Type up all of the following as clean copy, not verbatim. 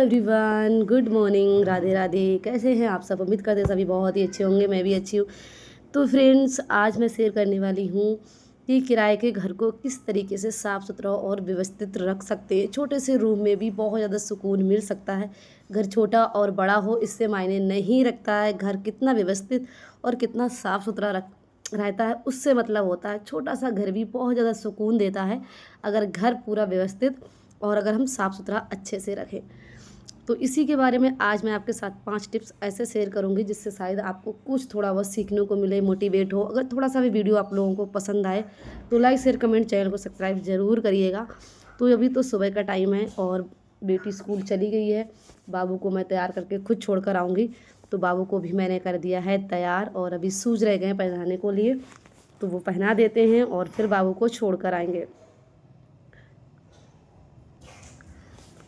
Everyone, good morning, Radhe Radhe. कैसे हैं आप सब? उम्मीद करते हैं सभी बहुत ही अच्छे होंगे। मैं भी अच्छी हूँ। तो फ्रेंड्स, आज मैं शेयर करने वाली हूँ कि किराए के घर को किस तरीके से साफ़ सुथरा और व्यवस्थित रख सकते हैं। छोटे से रूम में भी बहुत ज़्यादा सुकून मिल सकता है। घर छोटा और बड़ा हो, इससे मायने नहीं रखता है घर कितना व्यवस्थित और कितना साफ़ सुथरा रहता है, उससे मतलब होता है छोटा सा घर भी बहुत ज़्यादा सुकून देता है अगर घर पूरा व्यवस्थित और अगर हम साफ़ सुथरा अच्छे से रखें। तो इसी के बारे में आज मैं आपके साथ 5 टिप्स ऐसे शेयर करूंगी जिससे शायद आपको कुछ थोड़ा बहुत सीखने को मिले, मोटिवेट हो। अगर थोड़ा सा भी वीडियो आप लोगों को पसंद आए तो लाइक शेयर कमेंट, चैनल को सब्सक्राइब ज़रूर करिएगा। तो अभी तो सुबह का टाइम है और बेटी स्कूल चली गई है। बाबू को मैं तैयार करके खुद छोड़ कर आऊँगी। तो बाबू को भी मैंने कर दिया है तैयार और अभी शूज़ रह गए हैं पहनाने को लिए, तो वो पहना देते हैं और फिर बाबू को छोड़ कर आएंगे।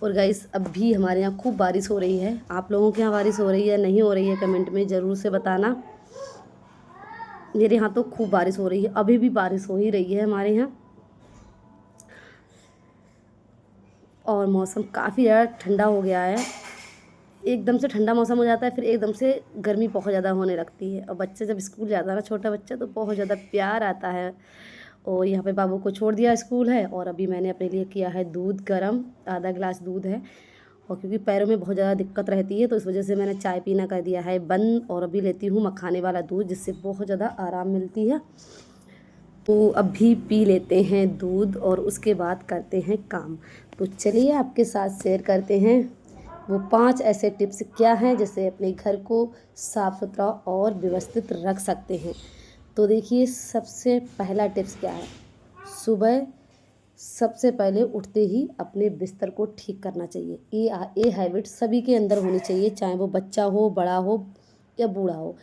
और गाइस, अब भी हमारे यहाँ खूब बारिश हो रही है। आप लोगों के यहाँ बारिश हो रही है नहीं हो रही है, कमेंट में ज़रूर से बताना। मेरे यहाँ तो खूब बारिश हो रही है, अभी भी बारिश हो ही रही है हमारे यहाँ। और मौसम काफ़ी ज़्यादा ठंडा हो गया है। एकदम से ठंडा मौसम हो जाता है, फिर एकदम से गर्मी बहुत ज़्यादा होने लगती है। और बच्चे जब स्कूल जाता है ना, छोटा बच्चा, तो बहुत ज़्यादा प्यार आता है। और यहाँ पे बाबू को छोड़ दिया स्कूल है और अभी मैंने अपने लिए किया है दूध गरम, आधा गिलास दूध है। और क्योंकि पैरों में बहुत ज़्यादा दिक्कत रहती है तो इस वजह से मैंने चाय पीना कर दिया है बंद और अभी लेती हूँ मखाने वाला दूध, जिससे बहुत ज़्यादा आराम मिलती है। तो अभी पी लेते हैं दूध और उसके बाद करते हैं काम। तो चलिए आपके साथ शेयर करते हैं वो 5 ऐसे टिप्स क्या हैं जिससे अपने घर को साफ़ सुथरा और व्यवस्थित रख सकते हैं। तो देखिए, सबसे पहला टिप्स क्या है। सुबह सबसे पहले उठते ही अपने बिस्तर को ठीक करना चाहिए। ये हैबिट सभी के अंदर होनी चाहिए, चाहे वो बच्चा हो, बड़ा हो या बूढ़ा हो।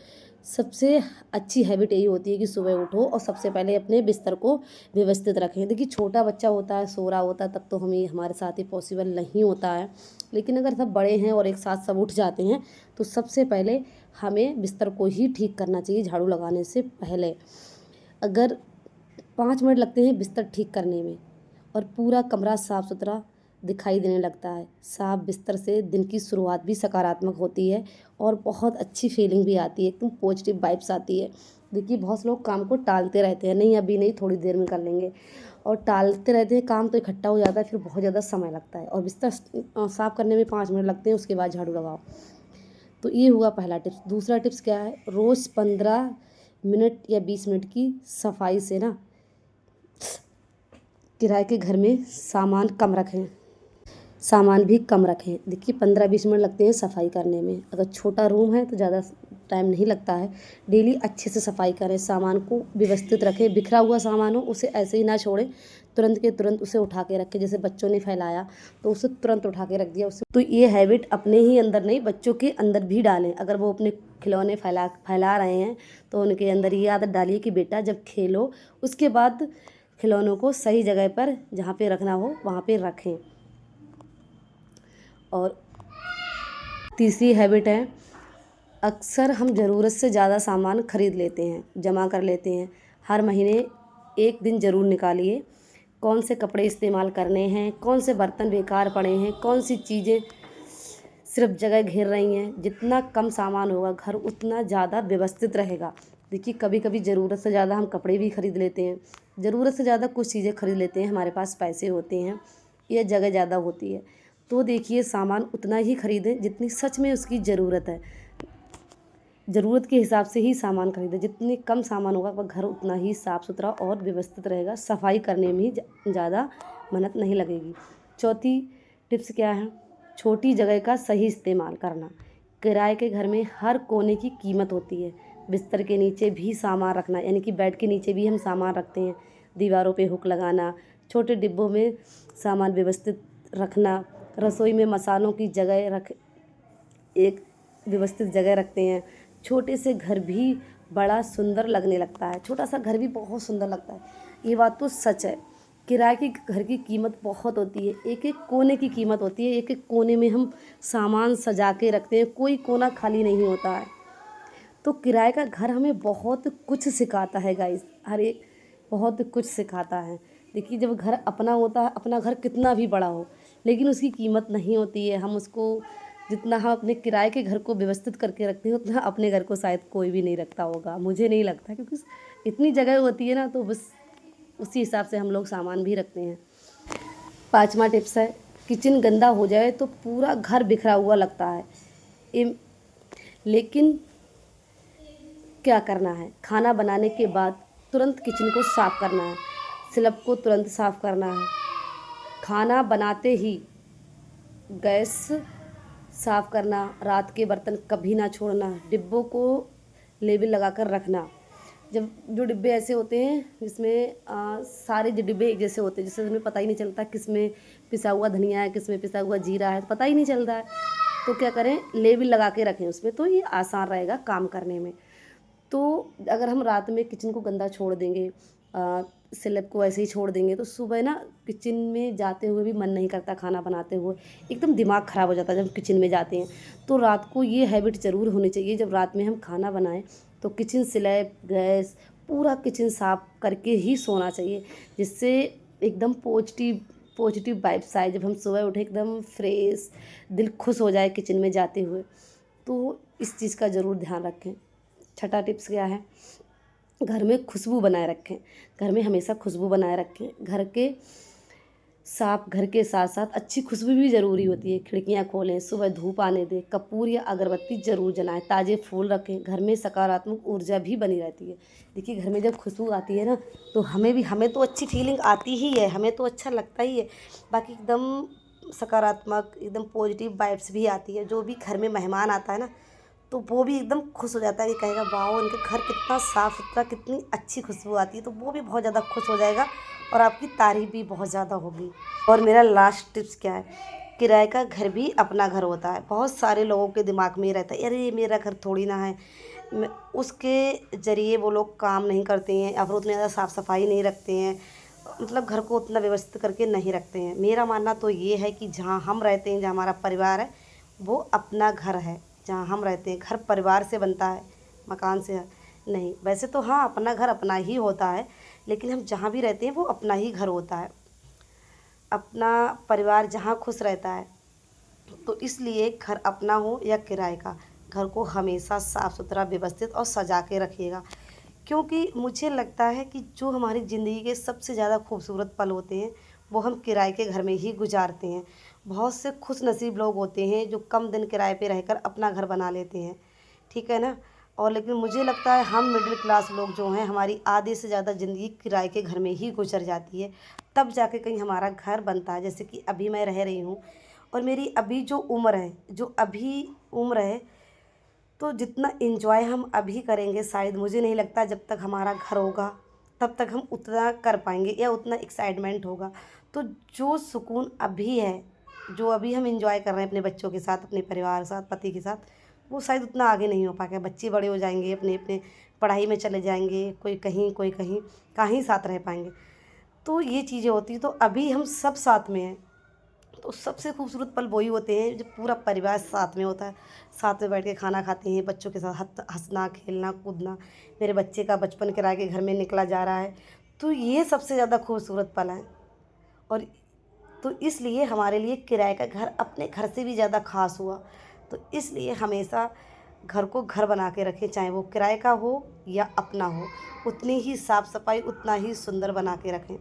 सबसे अच्छी हैबिट यही होती है कि सुबह उठो और सबसे पहले अपने बिस्तर को व्यवस्थित रखें। देखिए, छोटा बच्चा होता है, सो रहा होता है, तब तो हमें हमारे साथ ही पॉसिबल नहीं होता है। लेकिन अगर सब बड़े हैं और एक साथ सब उठ जाते हैं तो सबसे पहले हमें बिस्तर को ही ठीक करना चाहिए झाड़ू लगाने से पहले। अगर 5 मिनट लगते हैं बिस्तर ठीक करने में और पूरा कमरा साफ़ सुथरा दिखाई देने लगता है। साफ बिस्तर से दिन की शुरुआत भी सकारात्मक होती है और बहुत अच्छी फीलिंग भी आती है, एकदम पॉजिटिव वाइब्स आती है। देखिए, बहुत से लोग काम को टालते रहते हैं, नहीं अभी नहीं, थोड़ी देर में कर लेंगे, और टालते रहते हैं काम, तो इकट्ठा हो जाता है, फिर बहुत ज़्यादा समय लगता है। और बिस्तर साफ़ करने में 5 मिनट लगते हैं, उसके बाद झाड़ू लगाओ। तो ये हुआ पहला टिप्स। दूसरा टिप्स क्या है, रोज़ 15 मिनट या 20 मिनट की सफाई से ना किराए के घर में सामान भी कम रखें। देखिए, 15-20 मिनट लगते हैं सफाई करने में। अगर छोटा रूम है तो ज़्यादा टाइम नहीं लगता है। डेली अच्छे से सफाई करें, सामान को व्यवस्थित रखें। बिखरा हुआ सामान हो उसे ऐसे ही ना छोड़ें, तुरंत के तुरंत उसे उठा के रखें। जैसे बच्चों ने फैलाया तो उसे तुरंत उठा के रख दिया। उससे तो ये हैबिट अपने ही अंदर नहीं, बच्चों के अंदर भी डालें। अगर वो अपने खिलौने फैला रहे हैं तो उनके अंदर ये आदत डालिए कि बेटा जब खेलो उसके बाद खिलौनों को सही जगह पर, जहाँ पे रखना हो वहाँ पे रखें। और तीसरी हैबिट है, अक्सर हम ज़रूरत से ज़्यादा सामान खरीद लेते हैं, जमा कर लेते हैं। हर महीने एक दिन ज़रूर निकालिए, कौन से कपड़े इस्तेमाल करने हैं, कौन से बर्तन बेकार पड़े हैं, कौन सी चीज़ें सिर्फ जगह घेर रही हैं। जितना कम सामान होगा घर उतना ज़्यादा व्यवस्थित रहेगा। देखिए, कभी कभी ज़रूरत से ज़्यादा हम कपड़े भी खरीद लेते हैं, ज़रूरत से ज़्यादा कुछ चीज़ें खरीद लेते हैं, हमारे पास पैसे होते हैं या जगह ज़्यादा होती है। तो देखिए, सामान उतना ही खरीदें जितनी सच में उसकी ज़रूरत है। ज़रूरत के हिसाब से ही सामान खरीदें। जितनी कम सामान होगा वह घर उतना ही साफ़ सुथरा और व्यवस्थित रहेगा। सफाई करने में ही ज़्यादा मेहनत नहीं लगेगी। चौथी टिप्स क्या है, छोटी जगह का सही इस्तेमाल करना। किराए के घर में हर कोने की कीमत होती है। बिस्तर के नीचे भी सामान रखना, यानी कि बेड के नीचे भी हम सामान रखते हैं। दीवारों पे हुक लगाना, छोटे डिब्बों में सामान व्यवस्थित रखना, रसोई में मसालों की जगह एक व्यवस्थित जगह रखते हैं। छोटे से घर भी बड़ा सुंदर लगने लगता है, छोटा सा घर भी बहुत सुंदर लगता है। ये बात तो सच है। किराए के घर की कीमत बहुत होती है, एक एक कोने की कीमत होती है। एक एक कोने में हम सामान सजा के रखते हैं, कोई कोना खाली नहीं होता है। तो किराए का घर हमें बहुत कुछ सिखाता है गाइस, हर एक बहुत कुछ सिखाता है। देखिए, जब घर अपना होता है, अपना घर कितना भी बड़ा हो, लेकिन उसकी कीमत नहीं होती है। हम उसको जितना हम अपने किराए के घर को व्यवस्थित करके रखते हैं उतना अपने घर को शायद कोई भी नहीं रखता होगा, मुझे नहीं लगता, क्योंकि इतनी जगह होती है ना, तो बस उसी हिसाब से हम लोग सामान भी रखते हैं। 5वां टिप्स है, किचन गंदा हो जाए तो पूरा घर बिखरा हुआ लगता है। लेकिन क्या करना है, खाना बनाने के बाद तुरंत किचन को साफ़ करना है, स्लैब को तुरंत साफ़ करना है। खाना बनाते ही गैस साफ़ करना, रात के बर्तन कभी ना छोड़ना, डिब्बों को लेबल लगा कर रखना। जब जो डिब्बे ऐसे होते हैं जिसमें सारे जो डिब्बे एक जैसे होते हैं, जिससे हमें पता ही नहीं चलता किस में पिसा हुआ धनिया है, किस में पिसा हुआ जीरा है, पता ही नहीं चलता है। तो क्या करें, लेबल लगा के रखें उसमें, तो ये आसान रहेगा काम करने में। तो अगर हम रात में किचन को गंदा छोड़ देंगे, स्लैब को ऐसे ही छोड़ देंगे, तो सुबह ना किचन में जाते हुए भी मन नहीं करता, खाना बनाते हुए एकदम दिमाग ख़राब हो जाता है जब किचन में जाते हैं। तो रात को ये हैबिट ज़रूर होनी चाहिए, जब रात में हम खाना बनाएं तो किचन स्लैब, गैस, पूरा किचन साफ़ करके ही सोना चाहिए, जिससे एकदम पॉजिटिव वाइब्स आए। जब हम सुबह उठे एकदम फ्रेश, दिल खुश हो जाए किचन में जाते हुए। तो इस चीज़ का ज़रूर ध्यान रखें। छठा टिप्स क्या है, घर में खुशबू बनाए रखें। घर में हमेशा खुशबू बनाए रखें। घर के साथ साथ अच्छी खुशबू भी ज़रूरी होती है। खिड़कियां खोलें, सुबह धूप आने दें, कपूर या अगरबत्ती ज़रूर जलाएं, ताज़े फूल रखें। घर में सकारात्मक ऊर्जा भी बनी रहती है। देखिए, घर में जब खुशबू आती है ना, तो हमें तो अच्छी फीलिंग आती ही है, हमें तो अच्छा लगता ही है। बाकी एकदम सकारात्मक, एकदम पॉजिटिव वाइब्स भी आती है। जो भी घर में मेहमान आता है ना, तो वो भी एकदम खुश हो जाता है कि कहेगा वाओ, इनके घर कितना साफ़ सुथरा, कितनी अच्छी खुशबू आती है। तो वो भी बहुत ज़्यादा खुश हो जाएगा और आपकी तारीफ़ भी बहुत ज़्यादा होगी। और मेरा लास्ट टिप्स क्या है, किराए का घर भी अपना घर होता है। बहुत सारे लोगों के दिमाग में ये रहता है, अरे ये मेरा घर थोड़ी ना है। उसके ज़रिए वो लोग काम नहीं करते हैं, या फिर उतनी ज़्यादा साफ़ सफाई नहीं रखते हैं, मतलब घर को उतना व्यवस्थित करके नहीं रखते हैं। मेरा मानना तो ये है कि जहाँ हम रहते हैं, जहाँ हमारा परिवार है, वो अपना घर है। जहाँ हम रहते हैं, घर परिवार से बनता है, मकान से नहीं। वैसे तो हाँ, अपना घर अपना ही होता है, लेकिन हम जहाँ भी रहते हैं वो अपना ही घर होता है। अपना परिवार जहाँ खुश रहता है, तो इसलिए घर अपना हो या किराए का, घर को हमेशा साफ़ सुथरा, व्यवस्थित और सजा के रखिएगा। क्योंकि मुझे लगता है कि जो हमारी ज़िंदगी के सबसे ज़्यादा खूबसूरत पल होते हैं, वो हम किराए के घर में ही गुजारते हैं। बहुत से खुशनसीब लोग होते हैं जो कम दिन किराए पे रहकर अपना घर बना लेते हैं, ठीक है ना। और लेकिन मुझे लगता है हम मिडिल क्लास लोग जो हैं, हमारी आधे से ज़्यादा ज़िंदगी किराए के घर में ही गुजर जाती है, तब जाके कहीं हमारा घर बनता है। जैसे कि अभी मैं रह रही हूँ, और मेरी अभी जो उम्र है, तो जितना एंजॉय हम अभी करेंगे, शायद मुझे नहीं लगता जब तक हमारा घर होगा तब तक हम उतना कर पाएंगे या उतना एक्साइटमेंट होगा। तो जो सुकून अभी है, जो अभी हम एंजॉय कर रहे हैं अपने बच्चों के साथ, अपने परिवार के साथ, पति के साथ, वो शायद उतना आगे नहीं हो पाएगा। बच्चे बड़े हो जाएंगे, अपने अपने पढ़ाई में चले जाएंगे, कोई कहीं कोई कहीं, कहाँ ही साथ रह पाएंगे। तो ये चीज़ें होती हैं। तो अभी हम सब साथ में हैं, तो सबसे खूबसूरत पल वही होते हैं जब पूरा परिवार साथ में होता है। साथ में बैठ के खाना खाते हैं, बच्चों के साथ हंसना, खेलना, कूदना। मेरे बच्चे का बचपन किराए के घर में निकला जा रहा है, तो ये सबसे ज़्यादा खूबसूरत पल है। और तो इसलिए हमारे लिए किराए का घर अपने घर से भी ज़्यादा ख़ास हुआ। तो इसलिए हमेशा घर को घर बना के रखें, चाहे वो किराए का हो या अपना हो। उतनी ही साफ़ सफाई, उतना ही सुंदर बना के रखें।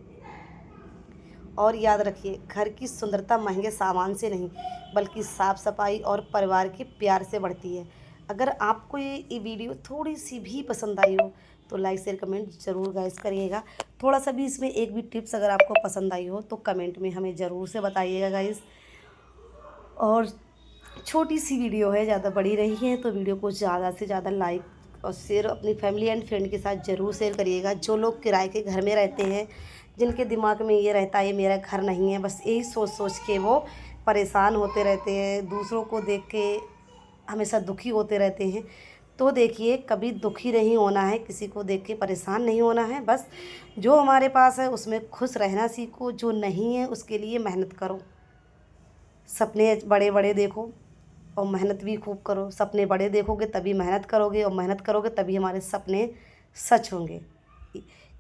और याद रखिए, घर की सुंदरता महंगे सामान से नहीं, बल्कि साफ़ सफाई और परिवार के प्यार से बढ़ती है। अगर आपको ये वीडियो थोड़ी सी भी पसंद आई हो, तो लाइक शेयर कमेंट ज़रूर गाइस करिएगा। थोड़ा सा भी इसमें एक भी टिप्स अगर आपको पसंद आई हो, तो कमेंट में हमें ज़रूर से बताइएगा गाइस। और छोटी सी वीडियो है, ज़्यादा बड़ी नहीं है, तो वीडियो को ज़्यादा से ज़्यादा लाइक और शेयर अपनी फैमिली एंड फ्रेंड के साथ ज़रूर शेयर करिएगा। जो लोग किराए के घर में रहते हैं, जिनके दिमाग में ये रहता है ये मेरा घर नहीं है, बस यही सोच सोच के वो परेशान होते रहते हैं, दूसरों को देख के हमेशा दुखी होते रहते हैं। तो देखिए, कभी दुखी नहीं होना है, किसी को देख के परेशान नहीं होना है। बस जो हमारे पास है उसमें खुश रहना सीखो, जो नहीं है उसके लिए मेहनत करो। सपने बड़े बड़े देखो और मेहनत भी खूब करो। सपने बड़े देखोगे तभी मेहनत करोगे, और मेहनत करोगे तभी हमारे सपने सच होंगे।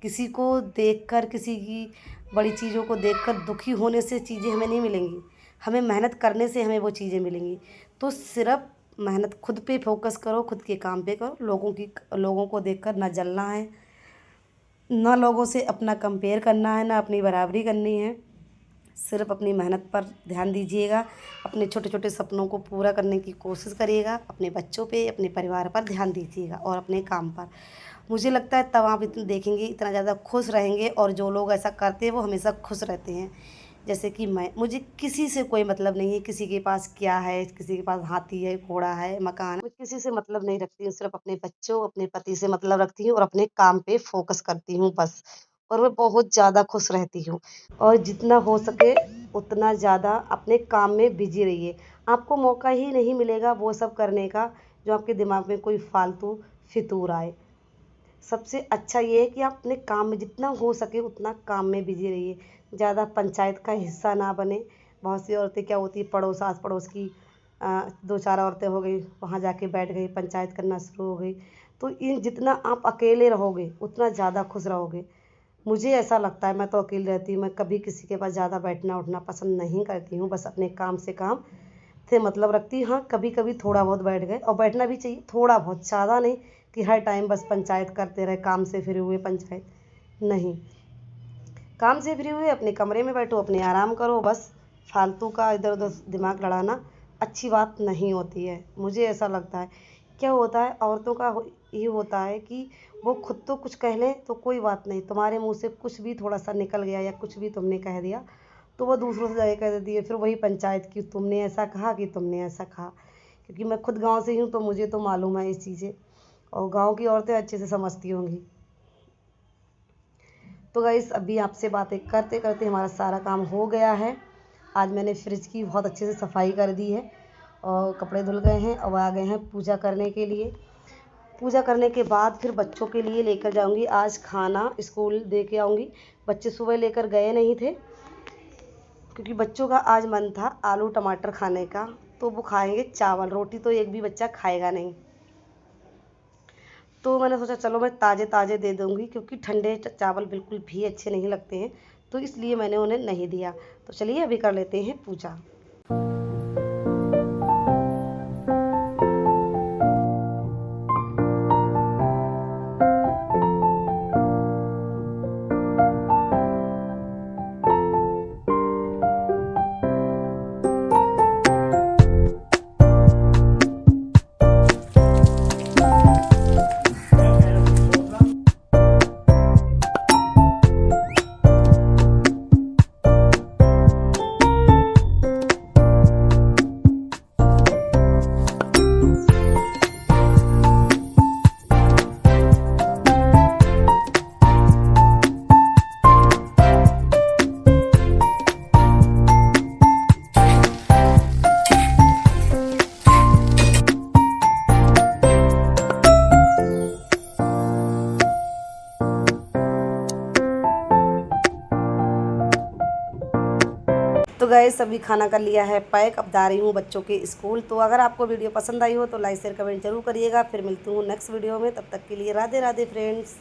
किसी को देखकर, किसी की बड़ी चीज़ों को देखकर दुखी होने से चीज़ें हमें नहीं मिलेंगी। हमें मेहनत करने से हमें वो चीज़ें मिलेंगी। तो सिर्फ मेहनत खुद पे फोकस करो, खुद के काम पे करो। लोगों को देखकर ना जलना है, ना लोगों से अपना कंपेयर करना है, ना अपनी बराबरी करनी है। सिर्फ अपनी मेहनत पर ध्यान दीजिएगा, अपने छोटे छोटे सपनों को पूरा करने की कोशिश करिएगा, अपने बच्चों पे, अपने परिवार पर ध्यान दीजिएगा और अपने काम पर। मुझे लगता है तब आप इतना देखेंगे, इतना ज़्यादा खुश रहेंगे। और जो लोग ऐसा करते हैं वो हमेशा खुश रहते हैं। जैसे कि मुझे किसी से कोई मतलब नहीं है, किसी के पास क्या है, किसी के पास हाथी है, घोड़ा है, मकान है, मैं किसी से मतलब नहीं रखती हूँ। सिर्फ अपने बच्चों, अपने पति से मतलब रखती हूँ और अपने काम पे फोकस करती हूँ बस। और मैं बहुत ज़्यादा खुश रहती हूँ। और जितना हो सके उतना ज़्यादा अपने काम में बिजी रहिए। आपको मौका ही नहीं मिलेगा वो सब करने का जो आपके दिमाग में कोई फालतू फितूर आए। सबसे अच्छा ये है कि आप अपने काम में जितना हो सके उतना काम में बिजी रहिए। ज़्यादा पंचायत का हिस्सा ना बने। बहुत सी औरतें क्या होती है, पड़ोस आस पड़ोस की 2-4 औरतें हो गई, वहाँ जाके बैठ गई, पंचायत करना शुरू हो गई। तो इन जितना आप अकेले रहोगे उतना ज़्यादा खुश रहोगे। मुझे ऐसा लगता है, मैं तो अकेली रहती हूँ, मैं कभी किसी के पास ज़्यादा बैठना उठना पसंद नहीं करती हूँ। बस अपने काम से काम से मतलब रखती हूँ। हाँ, कभी कभी थोड़ा बहुत बैठ गए, और बैठना भी चाहिए थोड़ा बहुत, ज़्यादा नहीं कि हर टाइम बस पंचायत करते रहे, काम से फ्री हुए पंचायत नहीं। काम से फ्री हुए अपने कमरे में बैठो, अपने आराम करो बस। फालतू का इधर उधर दिमाग लड़ाना अच्छी बात नहीं होती है, मुझे ऐसा लगता है। क्या होता है औरतों का ये होता है कि वो खुद तो कुछ कह लें तो कोई बात नहीं, तुम्हारे मुंह से कुछ भी थोड़ा सा निकल गया या कुछ भी तुमने कह दिया तो वो दूसरों से जाके कह देती है, फिर वही पंचायत की तुमने ऐसा कहा कि तुमने ऐसा कहा। क्योंकि मैं खुद गांव से ही हूँ तो मुझे तो मालूम है ये चीज़ें, और गांव की औरतें अच्छे से समझती होंगी। तो गाइस अभी आपसे बातें करते करते हमारा सारा काम हो गया है। आज मैंने फ्रिज की बहुत अच्छे से सफाई कर दी है और कपड़े धुल गए हैं। अब आ गए हैं पूजा करने के लिए। पूजा करने के बाद फिर बच्चों के लिए लेकर जाऊंगी आज खाना, स्कूल दे के आऊँगी। बच्चे सुबह लेकर गए नहीं थे क्योंकि बच्चों का आज मन था आलू टमाटर खाने का, तो वो खाएंगे चावल, रोटी तो एक भी बच्चा खाएगा नहीं। तो मैंने सोचा चलो मैं ताज़े ताज़े दे दूँगी, क्योंकि ठंडे चावल बिल्कुल भी अच्छे नहीं लगते हैं, तो इसलिए मैंने उन्हें नहीं दिया। तो चलिए अभी कर लेते हैं पूजा। तो गाइस सभी खाना कर लिया है पैक, अब जा रही हूँ बच्चों के स्कूल। तो अगर आपको वीडियो पसंद आई हो तो लाइक शेयर कमेंट जरूर करिएगा। फिर मिलती हूँ नेक्स्ट वीडियो में, तब तक के लिए राधे राधे फ्रेंड्स।